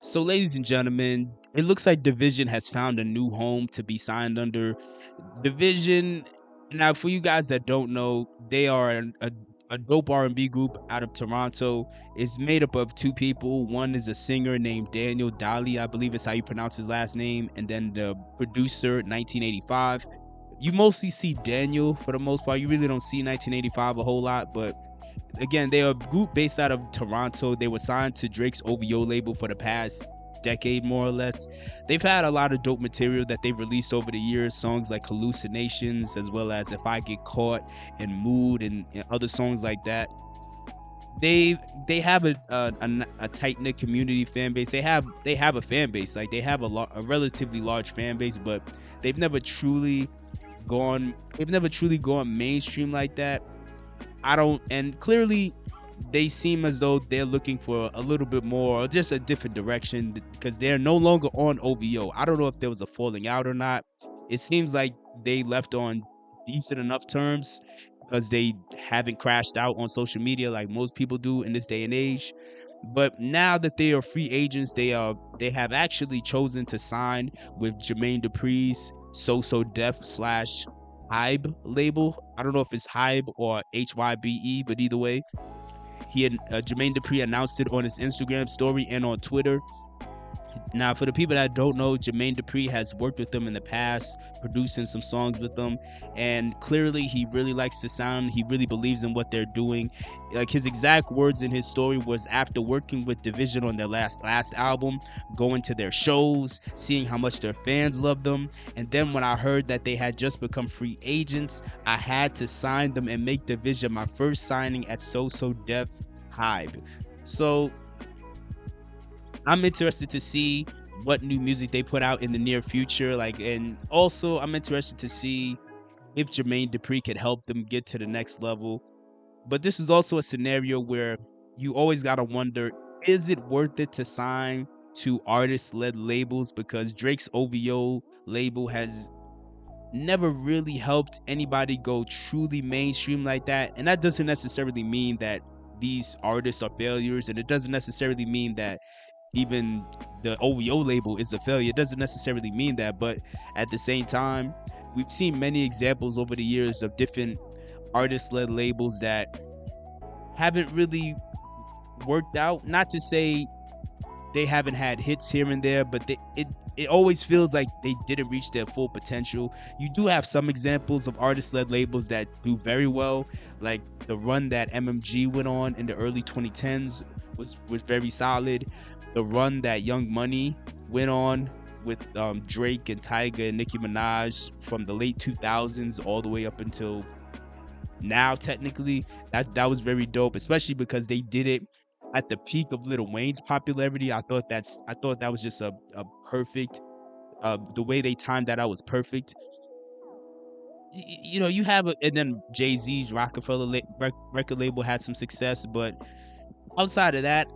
So, ladies and gentlemen, it looks like Dvsn has found a new home to be signed under. Dvsn, now for you guys that don't know, they are a dope R&B group out of Toronto. It's made up of two people. One is a singer named Daniel Dali, I believe is how you pronounce his last name, and then the producer, 1985. You mostly see Daniel for the most part. You really don't see 1985 a whole lot, but again, they are a group based out of Toronto. They were signed to Drake's OVO label for the past decade, more or less. They've had a lot of dope material that they've released over the years, songs like Hallucinations, as well as If I Get Caught, and Mood, and other songs like that. They have a tight knit community fan base. They have a fan base, like they have a relatively large fan base, but they've never truly gone mainstream like that. And clearly they seem as though they're looking for a little bit more, or just a different direction, because they're no longer on OVO. I don't know if there was a falling out or not. It seems like they left on decent enough terms because they haven't crashed out on social media like most people do in this day and age. But now that they are free agents, they have actually chosen to sign with Jermaine Duupri's So Def slash HYBE label. I don't know if it's HYBE or HYBE, but either way, Jermaine Duupri announced it on his Instagram story and on Twitter. Now, for the people that don't know, Jermaine Duupri has worked with them in the past, producing some songs with them, and clearly he really likes the sound. He really believes in what they're doing. Like, his exact words in his story was, after working with Dvsn on their last album, going to their shows, seeing how much their fans love them, and then when I heard that they had just become free agents, I had to sign them and make Dvsn my first signing at So Def HYBE. So I'm interested to see what new music they put out in the near future. And also I'm interested to see if Jermaine Duupri could help them get to the next level. But this is also a scenario where you always gotta wonder, is it worth it to sign to artist-led labels? Because Drake's OVO label has never really helped anybody go truly mainstream like that. And that doesn't necessarily mean that these artists are failures, and it doesn't necessarily mean that even the OVO label is a failure. It doesn't necessarily mean that, but at the same time, we've seen many examples over the years of different artist-led labels that haven't really worked out. Not to say they haven't had hits here and there, but it always feels like they didn't reach their full potential. You do have some examples of artist-led labels that do very well, like the run that MMG went on in the early 2010s was very solid. The run that Young Money went on with Drake and Tyga and Nicki Minaj from the late 2000s all the way up until now, technically, that was very dope, especially because they did it at the peak of Lil Wayne's popularity. I thought that was just a perfect, the way they timed that out was perfect. You know, you have and then Jay-Z's Rockefeller record label had some success, but outside of that,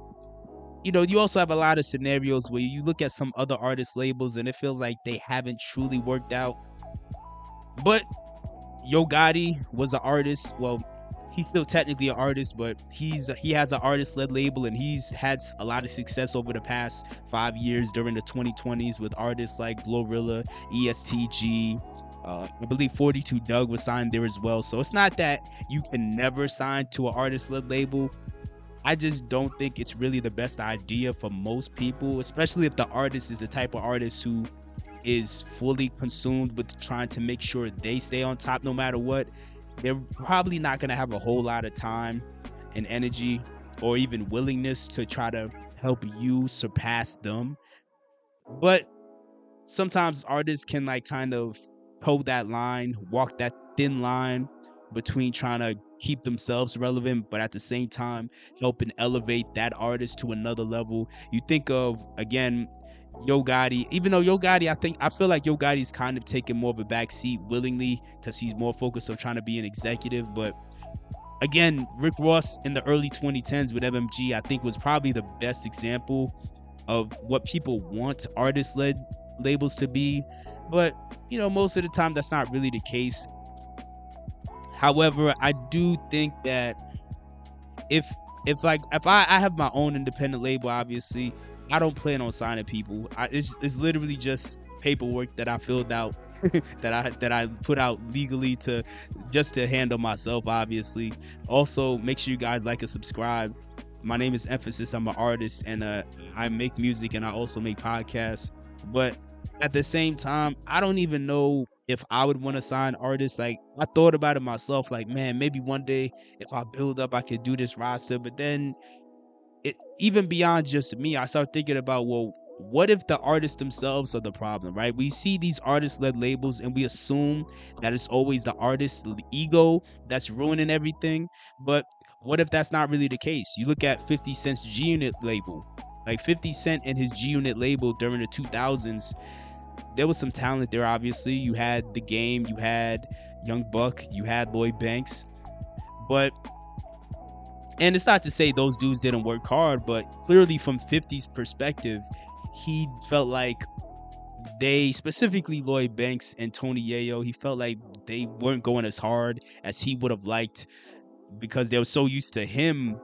you know, you also have a lot of scenarios where you look at some other artist labels and it feels like they haven't truly worked out. But Yo Gotti was an artist. Well, he's still technically an artist, but he has an artist-led label, and he's had a lot of success over the past 5 years during the 2020s with artists like Glorilla, ESTG. I believe 42 Doug was signed there as well. So it's not that you can never sign to an artist-led label. I just don't think it's really the best idea for most people, especially if the artist is the type of artist who is fully consumed with trying to make sure they stay on top no matter what. They're probably not going to have a whole lot of time and energy or even willingness to try to help you surpass them. But sometimes artists can like kind of toe that line, walk that thin line between trying to keep themselves relevant, but at the same time help and elevate that artist to another level. You think of, again, Yo Gotti. Even though Yo Gotti, I feel like Yo Gotti's kind of taking more of a back seat willingly because he's more focused on trying to be an executive. But again, Rick Ross in the early 2010s with MMG, I think was probably the best example of what people want artist-led labels to be. But you know, most of the time that's not really the case. However, I do think that if I have my own independent label, obviously, I don't plan on signing people. It's literally just paperwork that I filled out that I put out legally to just to handle myself, obviously. Also, make sure you guys like and subscribe. My name is Mfasis. I'm an artist, and I make music, and I also make podcasts. But at the same time, I don't even know if I would want to sign artists. Like, I thought about it myself, like, man, maybe one day if I build up, I could do this roster. But then it, even beyond just me, I start thinking about, well, what if the artists themselves are the problem, right? We see these artist-led labels and we assume that it's always the artist's ego that's ruining everything. But what if that's not really the case? You look at 50 Cent's G-Unit label. Like 50 Cent and his G-Unit label during the 2000s, there was some talent there, obviously. You had The Game, you had Young Buck, you had Lloyd Banks. But and it's not to say those dudes didn't work hard, but clearly from 50's perspective, he felt like they, specifically Lloyd Banks and Tony Yayo, he felt like they weren't going as hard as he would have liked because they were so used to him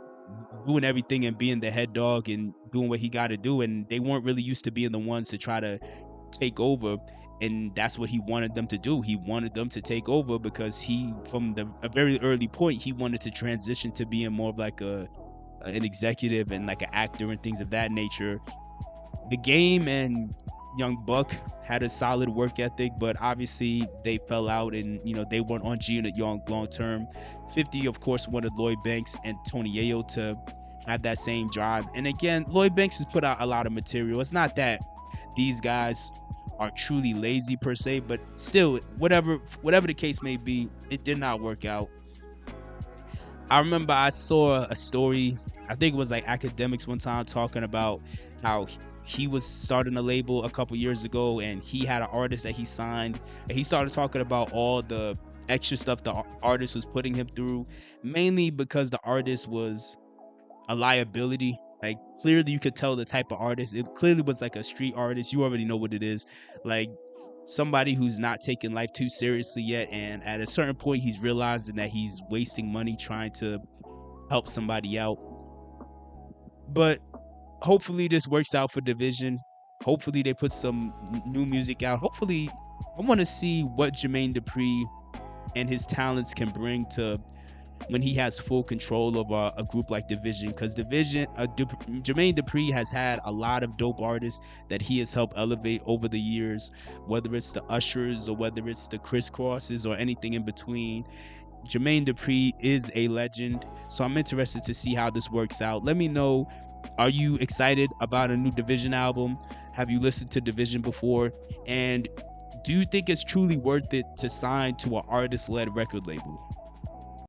doing everything and being the head dog and doing what he got to do, and they weren't really used to being the ones to try to take over. And that's what he wanted them to do. He wanted them to take over because he, from a very early point, he wanted to transition to being more of like an executive and like an actor and things of that nature. The Game and Young Buck had a solid work ethic, but obviously they fell out and, you know, they weren't on G-Unit long term. 50, of course, wanted Lloyd Banks and Tony Yayo to have that same drive. And again, Lloyd Banks has put out a lot of material. It's not that these guys are truly lazy per se, but still, whatever the case may be, it did not work out. I remember I saw a story, I think it was like Academics one time, talking about how he was starting a label a couple years ago and he had an artist that he signed, and he started talking about all the extra stuff the artist was putting him through, mainly because the artist was a liability. Like, clearly you could tell the type of artist. It clearly was like a street artist. You already know what it is. Like, somebody who's not taking life too seriously yet, and at a certain point he's realizing that he's wasting money trying to help somebody out. But hopefully this works out for Dvsn. Hopefully they put some new music out. Hopefully, I want to see what Jermaine Duupri and his talents can bring to when he has full control over a group like Dvsn, because Jermaine Duupri has had a lot of dope artists that he has helped elevate over the years, whether it's the Ushers or whether it's the Crisscrosses or anything in between. Jermaine Duupri is a legend, so I'm interested to see how this works out. Let me know, are you excited about a new Dvsn album? Have you listened to Dvsn before? And do you think it's truly worth it to sign to an artist-led record label?